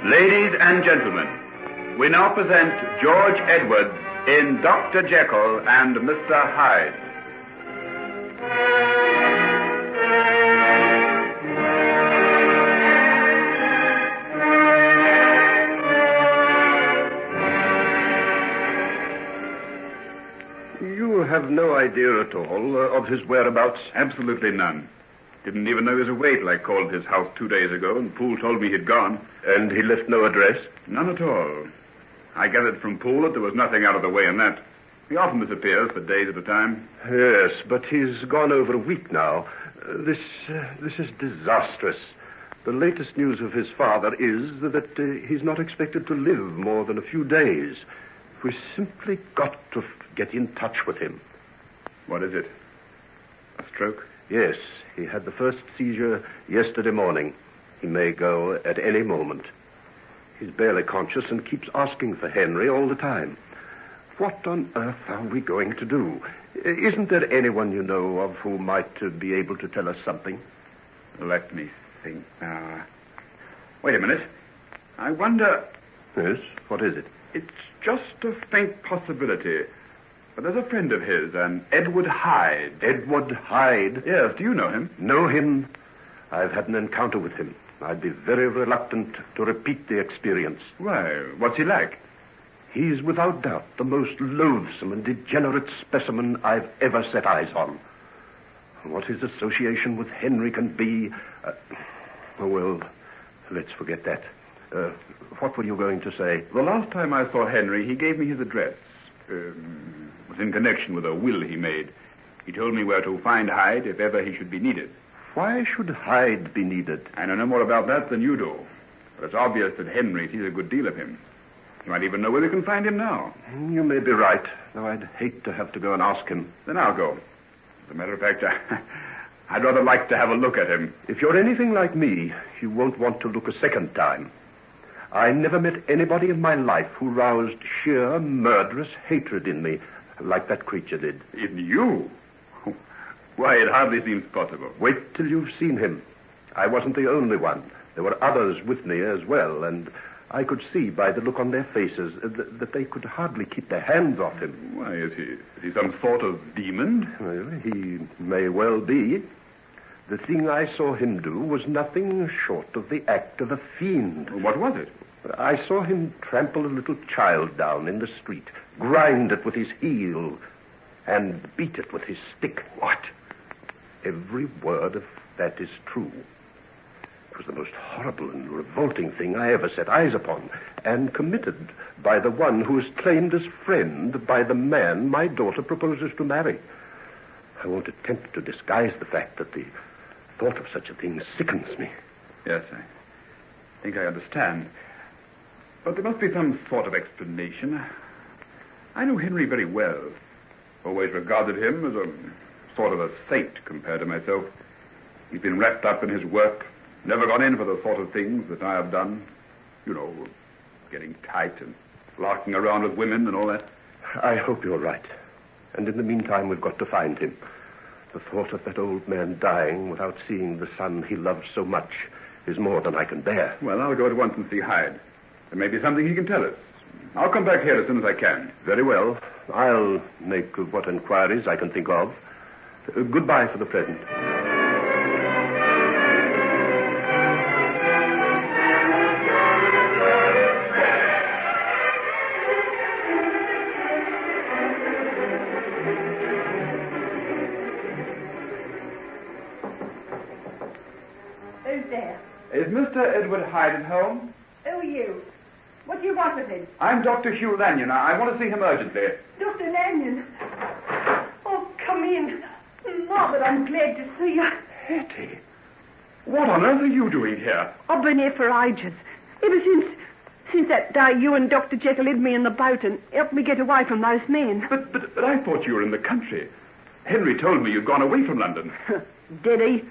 Ladies and gentlemen, we now present George Edwards in Dr. Jekyll and Mr. Hyde. You have no idea at all of his whereabouts? Absolutely none. Didn't even know he was away till I called at his house 2 days ago, and Poole told me he'd gone. And he left no address? None at all. I gathered from Poole that there was nothing out of the way in that. He often disappears for days at a time. Yes, but he's gone over a week now. This is disastrous. The latest news of his father is that he's not expected to live more than a few days. We simply got to get in touch with him. What is it? A stroke? Yes, he had the first seizure yesterday morning. He may go at any moment. He's barely conscious and keeps asking for Henry all the time. What on earth are we going to do? Isn't there anyone you know of who might be able to tell us something? Let me think. Wait a minute. I wonder... Yes? What is it? It's just a faint possibility. But there's a friend of his, an Edward Hyde. Edward Hyde? Yes, do you know him? Know him? I've had an encounter with him. I'd be very reluctant to repeat the experience. Why, what's he like? He's without doubt the most loathsome and degenerate specimen I've ever set eyes on. What his association with Henry can be... well, let's forget that. What were you going to say? The last time I saw Henry, he gave me his address. It was in connection with a will he made. He told me where to find Hyde if ever he should be needed. Why should Hyde be needed? I know no more about that than you do. But it's obvious that Henry sees a good deal of him. You might even know where we can find him now. You may be right, though I'd hate to have to go and ask him. Then I'll go. As a matter of fact, I'd rather like to have a look at him. If you're anything like me, you won't want to look a second time. I never met anybody in my life who roused sheer murderous hatred in me like that creature did. In you? Why, it hardly seems possible. Wait till you've seen him. I wasn't the only one. There were others with me as well, and I could see by the look on their faces that they could hardly keep their hands off him. Why, is he some sort of demon? Well, he may well be. The thing I saw him do was nothing short of the act of a fiend. What was it? I saw him trample a little child down in the street, grind it with his heel, and beat it with his stick. What? Every word of that is true. It was the most horrible and revolting thing I ever set eyes upon, and committed by the one who is claimed as friend by the man my daughter proposes to marry. I won't attempt to disguise the fact that the thought of such a thing sickens me. Yes, I think I understand. But there must be some sort of explanation. I know Henry very well. Always regarded him as a sort of a saint compared to myself. He's been wrapped up in his work, never gone in for the sort of things that I have done. You know, getting tight and larking around with women and all that. I hope you're right. And in the meantime, we've got to find him. The thought of that old man dying without seeing the son he loves so much is more than I can bear. Well, I'll go at once and see Hyde. There may be something he can tell us. I'll come back here as soon as I can. Very well. I'll make what inquiries I can think of. Goodbye for the present. Who's there? Is Mr. Edward Hyde at home? Who are you? What do you want with him? I'm Dr. Hugh Lanyon. I want to see him urgently. Dr. Lanyon. Oh, come in. Robert, I'm glad to see you. Hetty, what on earth are you doing here? I've been here for ages. Ever since that day you and Dr. Jekyll hid me in the boat and helped me get away from those men. But I thought you were in the country. Henry told me you'd gone away from London. Did he?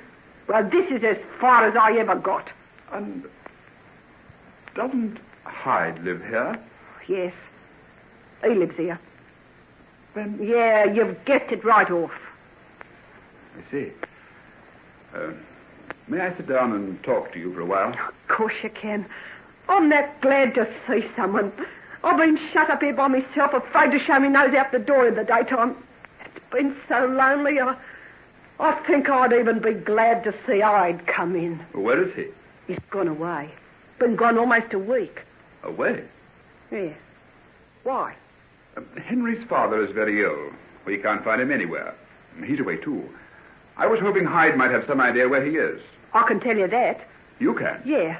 Well, this is as far as I ever got. And doesn't Hyde live here? Yes. He lives here. Then... Yeah, you've guessed it right off. I see. May I sit down and talk to you for a while? Of course you can. I'm that glad to see someone. I've been shut up here by myself, afraid to show me nose out the door in the daytime. It's been so lonely, I think I'd even be glad to see Hyde come in. Where is he? He's gone away. Been gone almost a week. Away? Yeah. Why? Henry's father is very ill. We can't find him anywhere. He's away, too. I was hoping Hyde might have some idea where he is. I can tell you that. You can? Yeah.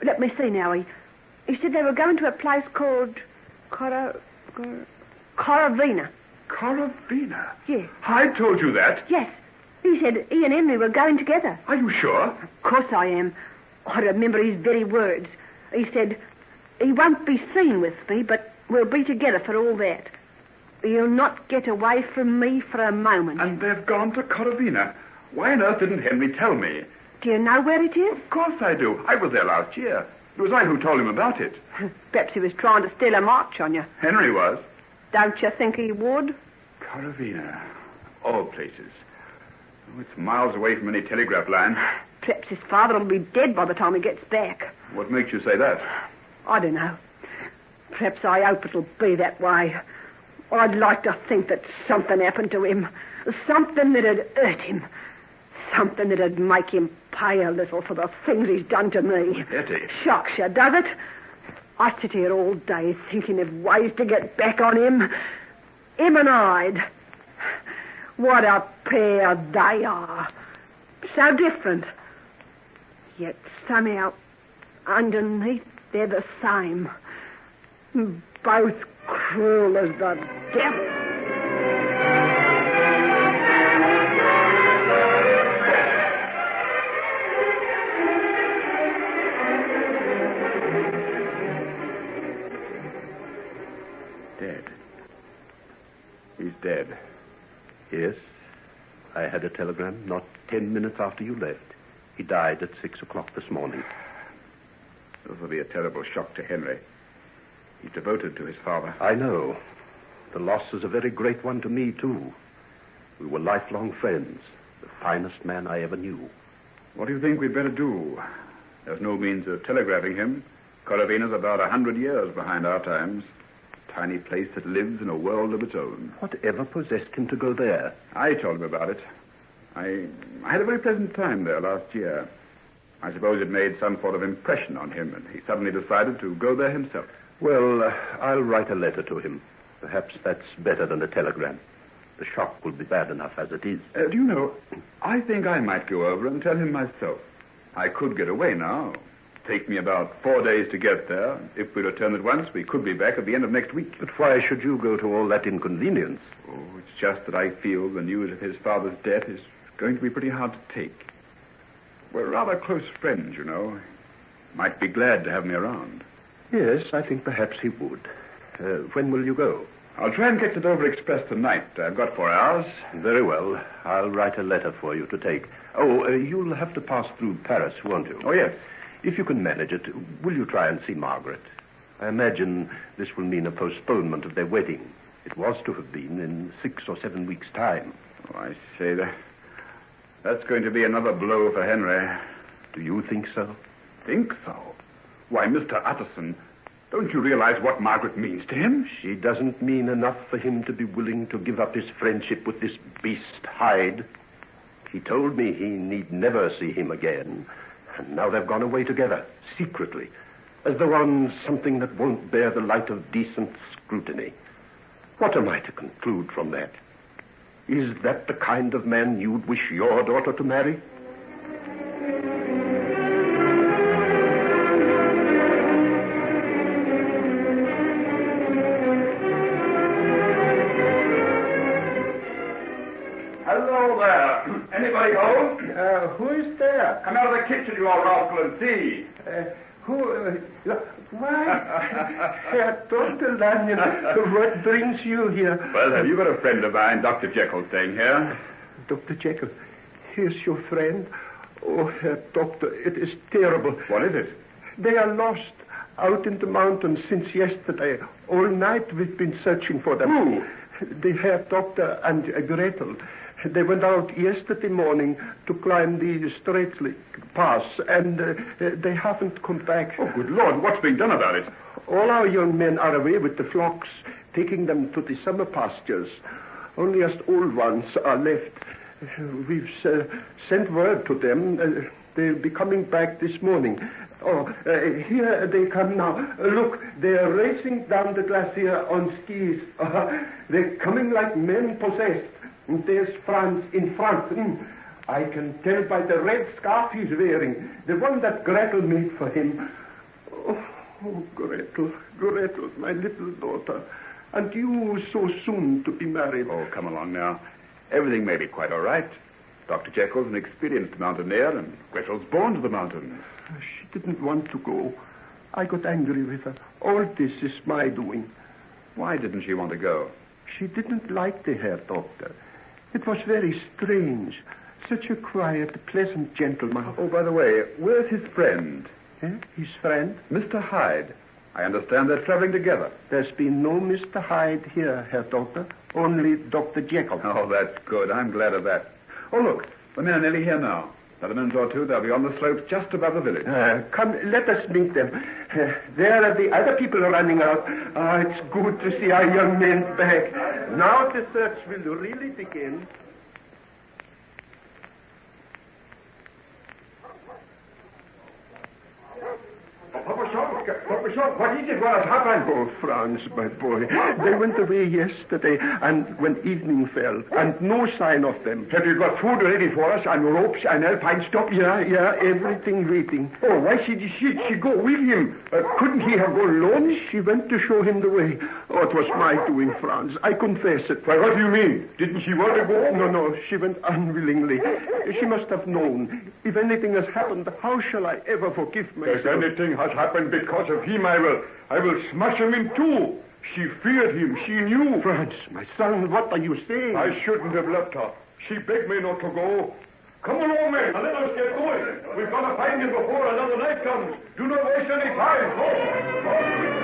Let me see now. He said they were going to a place called Coravina. Coravina? Yeah. Hyde told you that? Yes. He said he and Henry were going together. Are you sure? Of course I am. I remember his very words. He said, he won't be seen with me, but we'll be together for all that. He'll not get away from me for a moment. And they've gone to Coravina. Why on earth didn't Henry tell me? Do you know where it is? Of course I do. I was there last year. It was I who told him about it. Perhaps he was trying to steal a march on you. Henry was. Don't you think he would? Coravina. All places. Oh, it's miles away from any telegraph line. Perhaps his father will be dead by the time he gets back. What makes you say that? I don't know. Perhaps I hope it'll be that way. I'd like to think that something happened to him. Something that'd hurt him. Something that'd make him pay a little for the things he's done to me. Etty. Shocks you, does it? I sit here all day thinking of ways to get back on him. Him and Hyde. What a pair they are. So different. Yet somehow, underneath, they're the same. Both cruel as the devil. Dead. He's dead. Yes. I had a telegram not 10 minutes after you left. He died at 6 o'clock this morning. This will be a terrible shock to Henry. He's devoted to his father. I know. The loss is a very great one to me, too. We were lifelong friends. The finest man I ever knew. What do you think we'd better do? There's no means of telegraphing him. Coravina's about 100 years behind our times. A tiny place that lives in a world of its own. Whatever possessed him to go there? I told him about it. I had a very pleasant time there last year. I suppose it made some sort of impression on him, and he suddenly decided to go there himself. Well, I'll write a letter to him. Perhaps that's better than a telegram. The shock will be bad enough as it is. Do you know, I think I might go over and tell him myself. I could get away now. Take me about 4 days to get there. If we return at once, we could be back at the end of next week. But why should you go to all that inconvenience? Oh, it's just that I feel the news of his father's death is going to be pretty hard to take. We're rather close friends, you know. Might be glad to have me around. Yes, I think perhaps he would. When will you go? I'll try and catch the Dover Express tonight. I've got 4 hours. Very well. I'll write a letter for you to take. Oh, you'll have to pass through Paris, won't you? Oh, yes. If you can manage it, will you try and see Margaret? I imagine this will mean a postponement of their wedding. It was to have been in 6 or 7 weeks' time. Oh, I say that's going to be another blow for Henry. Do you think so? Think so? Why, Mr. Utterson, don't you realize what Margaret means to him? She doesn't mean enough for him to be willing to give up his friendship with this beast, Hyde. He told me he need never see him again. And now they've gone away together, secretly, as though on something that won't bear the light of decent scrutiny. What am I to conclude from that? Is that the kind of man you'd wish your daughter to marry? Hello there. Anybody home? Who is there? Come out of the kitchen, you old rascal, and see. Why, Dr. Lanyon, what brings you here? Well, have you got a friend of mine, Dr. Jekyll, staying here? Dr. Jekyll, here's your friend. Oh, Herr Doctor, it is terrible. What is it? They are lost out in the mountains since yesterday. All night we've been searching for them. Who? The Herr Doctor and Gretel. They went out yesterday morning to climb the Straits Pass, and they haven't come back. Oh, good Lord, what's being done about it? All our young men are away with the flocks, taking them to the summer pastures. Only us old ones are left. We've sent word to them. They'll be coming back this morning. Oh, here they come now. Look, they're racing down the glacier on skis. They're coming like men possessed. And there's Franz in front. I can tell by the red scarf he's wearing, the one that Gretel made for him. Oh, Gretel, my little daughter. And you so soon to be married. Oh, come along now. Everything may be quite all right. Dr. Jekyll's an experienced mountaineer, and Gretel's born to the mountains. She didn't want to go. I got angry with her. All this is my doing. Why didn't she want to go? She didn't like the Herr Doctor. It was very strange. Such a quiet, pleasant gentleman. Oh, by the way, where's his friend? His friend? Mr. Hyde. I understand they're traveling together. There's been no Mr. Hyde here, Herr Doctor. Only Dr. Jekyll. Oh, that's good. I'm glad of that. Oh, look. The men are nearly here now. Another minute or two, they'll be on the slopes just above the village. Come, let us meet them. There are the other people running out. It's good to see our young men back. Now the search will really begin. What is it? What has happened? Oh, Franz, my boy. They went away yesterday, and when evening fell, and no sign of them. Have you got food ready for us, and ropes, and alpine stock? Yeah, everything waiting. Oh, why should she go with him? Couldn't he have gone alone? She went to show him the way. Oh, it was my doing, Franz. I confess it. Why, what do you mean? Didn't she want to go? No, she went unwillingly. She must have known. If anything has happened, how shall I ever forgive myself? If anything has happened because of him, I will smash him in two. She feared him. She knew. Franz, my son, what are you saying? I shouldn't have left her. She begged me not to go. Come along, men, and let us get going. We've got to find him before another night comes. Do not waste any time. Go.